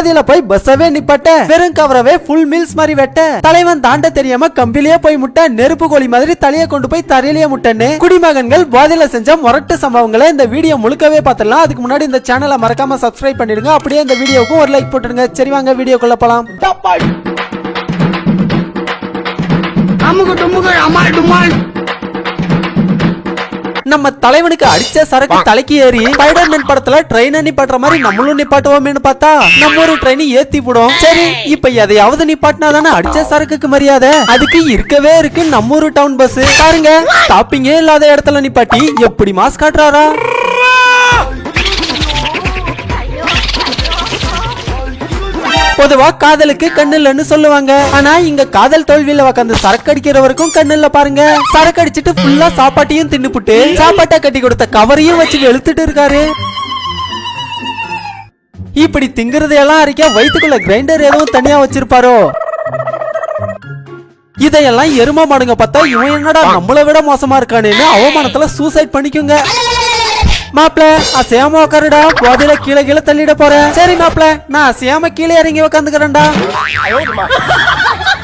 பாதியில போய் பஸ்ஸவே நிப்பாட்ட, வெறும் கவரவே ஃபுல் மீல்ஸ் மாதிரி வெட்ட, தலைவன் தாண்ட தெரியாம கம்பிலேயே போய் முட்ட, நெருப்பு கோழி மாதிரி தலையை கொண்டு போய் தரையிலேயே முட்டன்னு குடிமகன்கள் போதையில செஞ்ச முரட்டு சம்பவங்களை இந்த வீடியோ முழுக்கவே பார்த்துடலாம். அதுக்கு முன்னாடி இந்த சேனலை மறக்காம சப்ஸ்கிரைப் பண்ணிடுங்க. அப்படியே இந்த வீடியோவுக்கு ஒரு லைக் போட்டுருங்க. சரி வாங்க வீடியோக்குள்ள போலாம். நம்ம தலைவனுக்கு அடிச்ச சரக்கு தலைக்கு ஏறி ஸ்பைடர்மேன் படத்துல ட்ரெயின் நிப்பாட்டுற மாதிரி நம்மளும் நிப்பாட்டுவோமேனு பார்த்தா நம்ம ஒரு ட்ரெயின் ஏத்தி போடும். சரி இப்ப எதையாவது நிப்பாட்டினா தானே அடிச்ச சரக்குக்கு மரியாதை. அதுக்கு இருக்கவே இருக்கு நம்ம ஒரு டவுன் பஸ். பாருங்க, ஸ்டாப்பிங்கே இல்லாத இடத்துல நிப்பாட்டி எப்படி மாஸ் காட்டுறாரா. பொதுவா காதலுக்கு கண்ணு இல்லன்னு சொல்லுவாங்க. ஆனா இங்க காதல் தோல்வியில உட்காந்து சரக்கு அடிக்கிறவருக்கும் கண்ணு இல்ல பாருங்க. சரக்கு அடிச்சுட்டு ஃபுல்லா சாப்பாட்டையும் தின்னுப்புட்டு சாப்பாட்டை கட்டி கொடுத்த கவரையும் வச்சு எழுத்துட்டு இருக்காரு. இப்படி திங்குறதையெல்லாம் அரைக்க வயிற்றுக்குள்ள கிரைண்டர் எதுவும் தனியா வச்சிருப்பாரோ. இதையெல்லாம் எருமா மாடுங்க பார்த்தா இவன் என்னடா நம்மளை விட மோசமா இருக்கானேன்னு அவமானத்துல சூசைட் பண்ணிக்குங்க. மாப்ள அசையாம உக்காருடா, போதையில கீழே கீழே தள்ளிட போறேன். சரி மாப்ள, நான் அசையாம கீழே இறங்கி உக்காந்துக்கிறேன்டா.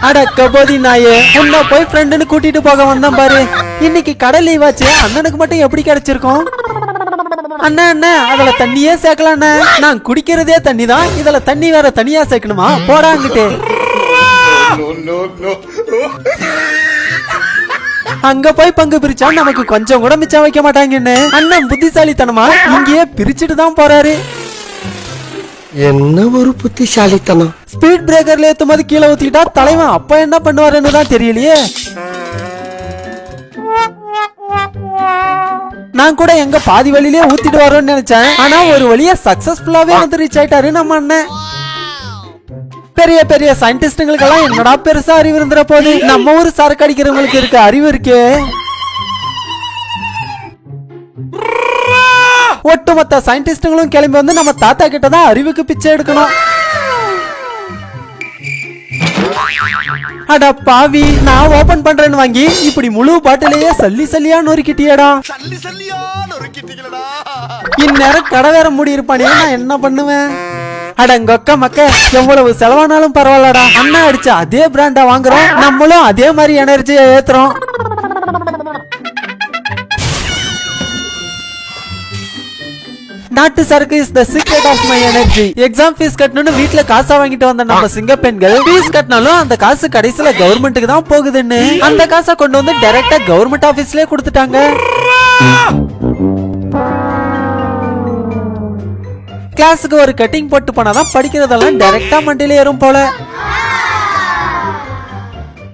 அடக்க போதி நாயே, உன்ன போய் ஃப்ரெண்டுன்னு கூட்டிட்டு போக வந்தேன் பாரு. இன்னைக்கு கடை லீவ் ஆச்சு, அண்ணனுக்கு மட்டும் எப்படி கிடைச்சிருக்கும்? அண்ணா அண்ணா அதுல தண்ணியே சேர்க்கல, நான் குடிக்கிறதே தண்ணி தான், இதுல தண்ணி வேற தனியா சேர்க்கணுமா? போடாங்கிட்டு அங்க போய் பங்கு பிரிச்சா நமக்கு கொஞ்சம் கூட மிச்சம் வைக்க மாட்டாங்கன்னு அண்ணன் புத்திசாலித்தனமா இங்கேயே பிரிச்சுட்டு தான் போறாரு. என்ன ஒரு புத்திசாலித்தனம். ஸ்பீட் பிரேக்கர்ல ஏத்தும் போது கீழே ஊத்திக்கிட்டா தலைவன் அப்ப என்ன பண்ணுவாருன்னு தான் தெரியலையே. நான் கூட எங்க பாதி வழியிலே ஊத்திட்டு வரோம்னு நினைச்சேன். ஆனா ஒரு வழியா சக்சஸ்ஃபுல்லாவே வந்து ரீச் ஆயிட்டாரு நம்ம அண்ணன். பெரிய பெரிய சயின்டிஸ்டுங்களுக்கெல்லாம் என்னடா பெருசா அறிவு இருந்துற போது, நம்ம ஊர் சரக்கு அடிக்கிறவங்களுக்கு இருக்க அறிவு இருக்கே. ஒட்டுமொத்த சயின்டிஸ்டுங்களும் கிளம்பி வந்து நம்ம தாத்தா கிட்ட தான் அறிவுக்கு பிச்சை எடுக்கணும். அட பாவி, நான் ஓபன் பண்றேன்னு வாங்கி இப்படி முழு பாட்டிலேயே சல்லி சல்லியா நொறுக்கிட்டியடா. இந்நேரம் கடை வேற மூடி இருப்பானே, நான் என்ன பண்ணுவேன்? அடங்கொக்க மக்க, எவ்வளவு செலவானாலும் பரவாயில்லடா, அண்ணா அடிச்ச அதே பிராண்டா வாங்குறோம், நம்மளும் அதே மாதிரி எனர்ஜியை ஏத்துறோம். நாட்டு சரக்கு is the secret of my energy. Exam fees கட்டணும்னு வீட்ல காசா வாங்கிட்டு வந்த நம்ம சிங்க பெண்கள் ஃபீஸ் கட்டினாலும் அந்த காசு கடைசியில கவர்மெண்ட்டுக்கு தான் போகுதுன்னு அந்த காசை கொண்டு வந்து டைரக்டா கவர்மெண்ட் ஆபீஸ்லயே கொடுத்துட்டாங்க. கிளாஸுக்கு ஒரு கட்டிங் போட்டு போனாதான் படிக்கிறதெல்லாம் டைரக்டா மண்டையில ஏறும் போல.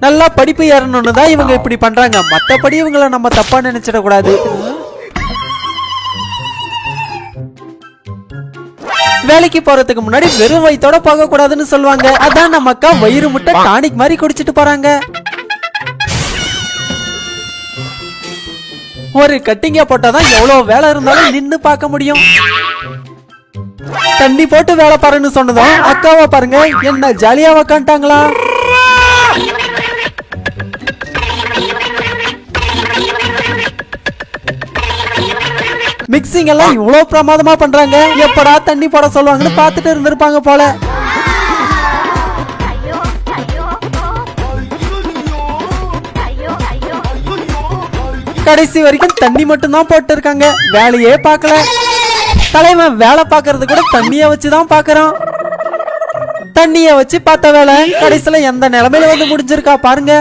நல்லா படிப்பு ஏறணும்னு தான் இவங்க இப்படி பண்றாங்க. மத்தபடி இவங்கள நம்ம தப்பா நினைச்சிட கூடாது. வேலைக்கு போறதுக்கு முன்னாடி வெறும் வயித்தோட போக கூடாதுன்னு சொல்லுவாங்க. அதான் நம்ம அக்கா வயிறு முட்டை டானிக் மாதிரி குடிச்சிட்டு போறாங்க. ஒரு கட்டிங்க போட்டாதான் எவ்வளவு வேலை இருந்தாலும் நின்னு பார்க்க முடியும். தண்ணி போட்டு வேலை பாருன்னு சொன்னதும் அக்காவை பாருங்க என்ன ஜாலியா உக்காண்டாங்களா. மிக்சிங் எல்லாம் இவ்வளவு பிரமாதமா பண்றாங்க. எப்படா தண்ணி போட சொல்லுவாங்கன்னு பாத்துட்டு இருந்திருப்பாங்க போல. கடைசி வரைக்கும் தண்ணி மட்டும் தான் போட்டு இருக்காங்க, வேலையே பார்க்கல. தலைவன் வேலை பாக்குறது கூட தண்ணிய வச்சுதான் பாக்குறான். தண்ணிய வச்சு பார்த்த வேலை கடைசியில எந்த நிலைமையில வந்து முடிஞ்சிருக்கா பாருங்க.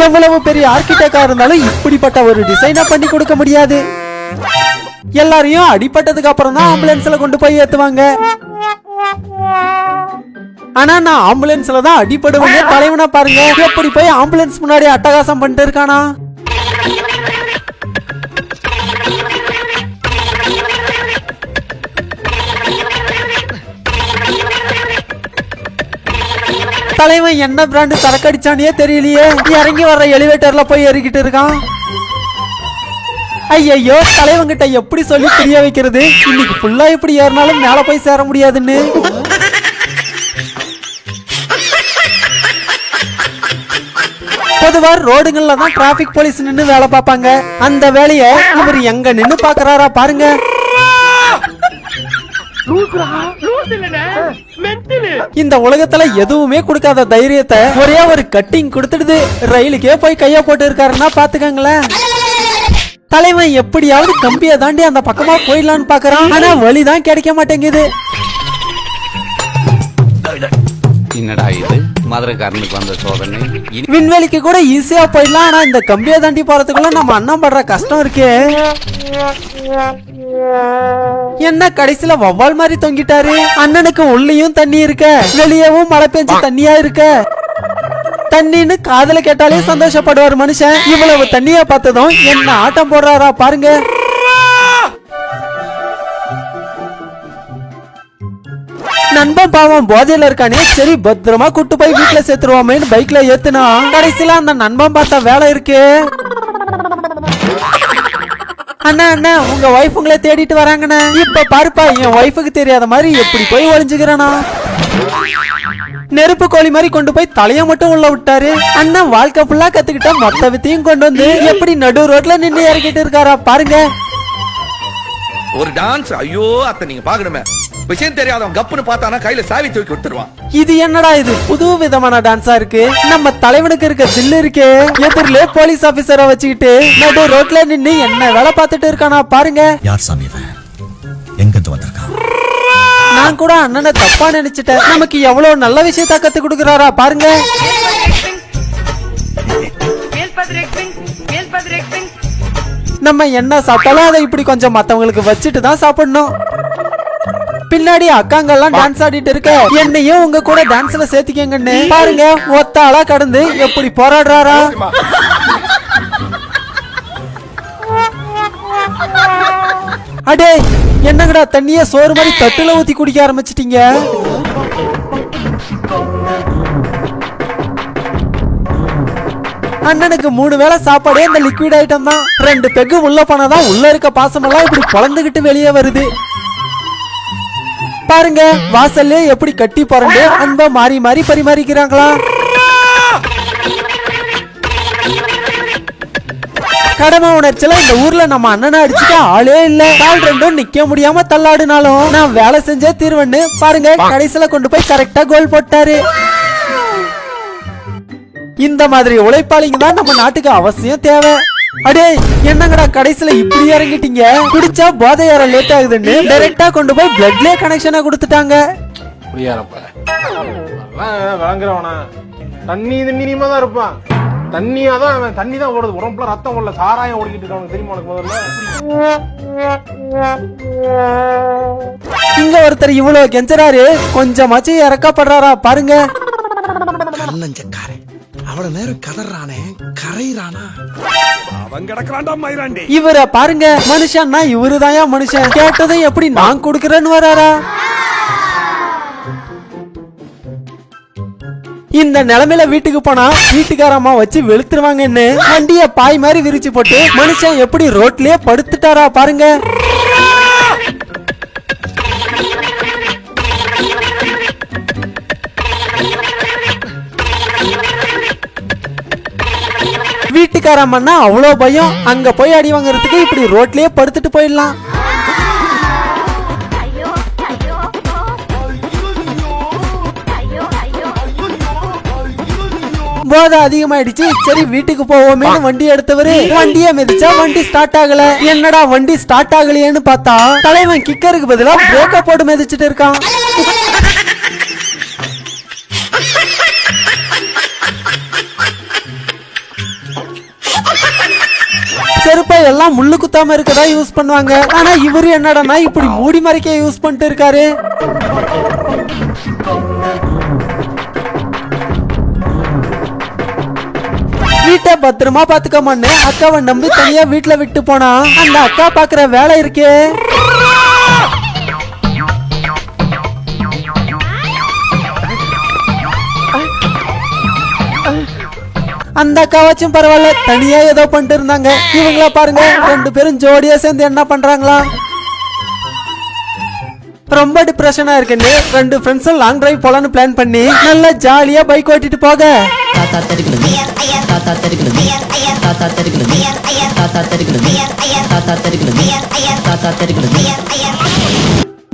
எவ்வளவு பெரிய ஆர்கிடெக்டா இருந்தாலும் இப்படிப்பட்ட ஒரு டிசைனா பண்ணி கொடுக்க முடியாது. எல்லாரையும் அடிபட்டதுக்கு அப்புறம் தான் ஆம்புலன்ஸ்ல கொண்டு போய் ஏத்துவாங்க. ஆனா நான் ஆம்புலன்ஸ்ல தான் அடிபடுவேன். தலைவனா பாருங்க எப்படி போய் ஆம்புலன்ஸ் முன்னாடி அட்டகாசம் பண்ணிட்டு இருக்கானா. தலைவன் என்ன பிராண்ட் சரக்கு அடிச்சானே தெரியலையே. இறங்கி வர்ற எலிவேட்டர்ல போய் ஏறிக்கிட்டு இருக்கான். ஐயோ, தலைவங்கிட்ட எப்படி சொல்லி புரிய வைக்கிறது? இன்னைக்கு ஃபுல்லா எப்படி ஏறினாலும் மேல போய் சேர முடியாதுன்னு. பொதுவா ரோடுகள்ல தான் டிராபிக் போலீஸ் நின்னு வேலை பார்ப்பாங்க. அந்த வேலைய இவர் எங்க நின்னு பாக்குறாரா பாருங்க. இந்த உலகத்துல எதுவுமே கொடுக்காத தைரியத்தை ஒரே ஒரு கட்டிங் கொடுத்துடுது. ரயிலுக்கே போய் கைய போட்டு இருக்காருன்னா பாத்துக்கங்களேன். தலைவன் எப்படியாவது கம்பியை தாண்டி அந்த பக்கமா போயிடலான்னு பாக்குறான். ஆனா வழிதான் கிடைக்க மாட்டேங்குது. என்னடா இது மதுரைக்காரனுக்கு வந்த சோதனை. விண்வெளிக்கு கூட ஈஸியா போயிடலாம். ஆனா இந்த கம்பியை தாண்டி போறதுக்குள்ள நம்ம அண்ணன் படுற கஷ்டம் இருக்கு. என்ன கடைசியில வவ்வால் மாதிரி தொங்கிட்டாரு. அண்ணனுக்கு உள்ளேயும் தண்ணி இருக்க, வெளியவும் மழை பெஞ்சு தண்ணியா இருக்க. தண்ணின்னு காதல கேட்டாலே சந்தோஷப்படுவார் மனுஷன். இவ்வளவு தண்ணிய பார்த்ததும் என்ன ஆட்டம் போடுறாரா பாருங்க. நண்பன் பாவம் போதையில இருக்கானே, சரி பத்திரமா கூட்டு போய் வீட்டுல சேர்த்துருவோமேன்னு பைக்ல ஏத்துனா கடைசியில அந்த நண்பன் பார்த்த வேலை இருக்கு. அண்ணா அண்ணா உங்க வைஃப் உங்களை தேடிட்டு வராங்கண்ணா. இப்ப பாருப்பா என் வைஃபுக்கு தெரியாத மாதிரி எப்படி போய் ஒளிஞ்சுக்கிறானா. நெருப்பு கோழி மாதிரி கொண்டு போய் தலைய மட்டும் உள்ள விட்டாரு. அண்ணன் வாழ்க்கை ஃபுல்லா கத்துக்கிட்ட மொத்த வித்தையும் கொண்டு வந்து எப்படி நடு ரோட்ல நின்று இறக்கிட்டு இருக்காரா பாருங்க. ஒரு டான்ஸ் ஐயோ அத்தை நீங்க பாக்கணுமே. விஷயம் தெரியாதவன் கப்புன்னு பார்த்தானா கையில சாவி தூக்கி விட்டுருவான். இது என்னடா இது புது விதமான டான்ஸா இருக்கு. நம்ம தலைவனுக்கு இருக்க தில்லு இருக்கே, எதிரிலே போலீஸ் ஆபீசரை வச்சுக்கிட்டு நடு ரோட்ல நின்னு என்ன வேலை பார்த்துட்டு இருக்கானா பாருங்க. யார் சாமி எங்க வந்திருக்கான்? நான் கூட அண்ணனை தப்பா நினைச்சிட்டேன். நமக்கு எவ்வளவு நல்ல விஷயத்த கத்து கொடுக்கறாரா பாருங்க. நம்ம என்ன சாப்பிட்டாலும் அதை இப்படி கொஞ்சம் மத்தவங்களுக்கு வச்சுட்டு தான் சாப்பிடணும். பின்னாடி அக்காங்கெல்லாம் டான்ஸ் ஆடிட்டு இருக்க, என்னையும் உங்க கூட டான்ஸ்ல சேர்த்துக்கங்கன்னு பாருங்க. ஒத்த ஆளா கடந்து எப்படி போராடுறாரா. அடே என்னங்கடா தண்ணிய சோறு மாதிரி தட்டுல ஊத்தி குடிக்க ஆரம்பிச்சிட்டீங்க. அண்ணனுக்கு 3 வேளை சாப்பாடே இந்த லிக்விட் ஐட்டம் தான். 2 பெக்கு உள்ள போனாதான் உள்ள இருக்க பாசமெல்லாம் இப்படி பொழந்துகிட்டு வெளியே வருது பாருங்க. வாசல்ல எப்படி கட்டி போறண்டு அன்பா மாறி மாறி பரிமாறிக்கிறாங்களா. கடமை உணர்ச்சியில இந்த ஊர்ல நம்ம அண்ணனை அடிச்சுக்க ஆளே இல்ல. கால் ரெண்டும் நிக்க முடியாம தள்ளாடுனாலும் நான் வேலை செஞ்சே தீர்வன்னு பாருங்க. கடைசியில கொண்டு போய் கரெக்டா கோல் போட்டாரு. இந்த மாதிரி உழைப்பாளிங்க தான் நம்ம நாட்டுக்கு அவசியம் தேவை. அடே என்னங்கடா கடைசியில இப்படி இறங்கிட்டீங்க. குடிச்சா போதை ஏற லேட் ஆகுதுன்னு டைரக்டா கொண்டு போய் பிளட்லயே கனெக்ஷனா கொடுத்துட்டாங்க. விளங்குறவனா தண்ணி தண்ணியுமா தான் இருப்பான். தண்ணியாதான் அவன் தண்ணி தான் ஓடுது. உடம்புல ரத்தம் ஓடல, சாராயம் ஓடிக்கிட்டு இருக்கான். தெரியுமா உனக்கு? முதல்ல இங்க ஒருத்தர் இவ்வளவு கெஞ்சறாரு, கொஞ்சமாச்சும் இறக்கப்படுறாரா பாருங்க. அவ்வளவு நேரம் கதறானே கரைறானா அவன் கிடக்குறான்டா மயிராண்டி. இவர பாருங்க, மனுஷன்னா இவருதாயா மனுஷன். கேட்டதும் எப்படி நான் கொடுக்கறேன்னு வராரா. இந்த நிலைமையில வீட்டுக்கு போனா வீட்டுக்காரம்மா வச்சு வெளுத்துருவாங்கன்னு வண்டிய பாய் மாதிரி விரிச்சு போட்டு மனுஷன் எப்படி ரோட்லயே படுத்துட்டாரா பாருங்க. வீட்டுக்காரம்மா அவ்வளவு பயம். அங்க போய் அடி வாங்கறதுக்கு இப்படி ரோட்லயே படுத்துட்டு போயிடலாம். போதை அதிகமாயிடுச்சு, சரி வீட்டுக்கு போவோமே வண்டி எடுத்தவரு வண்டிய மிதிச்சா வண்டி ஸ்டார்ட் ஆகல. என்னடா வண்டி ஸ்டார்ட் ஆகலையேன்னு பார்த்தா தலைவன் கிக்கருக்கு பதிலா பிரேக்க போட்டு மிதிச்சிட்டு இருக்கான். செருப்பை எல்லாம் முள்ளு குத்தாம இருக்கதா யூஸ் பண்ணுவாங்க. ஆனா இவரு என்னடா இப்படி மூடி மறைக்க யூஸ் பண்ணிட்டு இருக்காரு. வீட்டை பத்திரமா பாத்துக்கமான்னு அக்காவை நம்பி தனியா வீட்டுல விட்டு போனா அந்த அக்கா பாக்குற வேலை இருக்கே. அந்த அக்காவாச்சும் பரவாயில்ல, தனியா ஏதோ பண்ணிட்டு இருந்தாங்க. இவங்களா பாருங்க, 2 பேரும் ஜோடியா சேர்ந்து என்ன பண்றாங்களா. ரொம்ப டிப்ரெஷனா இருக்குன்னு 2 ஃப்ரெண்ட்ஸும் லாங் டிரைவ் போலான்னு பிளான் பண்ணி நல்லா ஜாலியா பைக் ஓட்டிட்டு போக தாத்தா தெருக்குது தாத்தா தெருக்குது தாத்தா தெருக்குது தாத்தா தெருக்குது தாத்தா தெருக்குது தாத்தா தெருக்குது.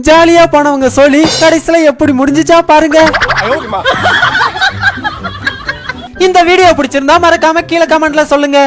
ஜாலியா போனவங்க சொல்லி கடைசியில எப்படி முடிஞ்சுச்சா பாருங்க. இந்த வீடியோ பிடிச்சிருந்தா மறக்காம கீழே கமெண்ட்ல சொல்லுங்க.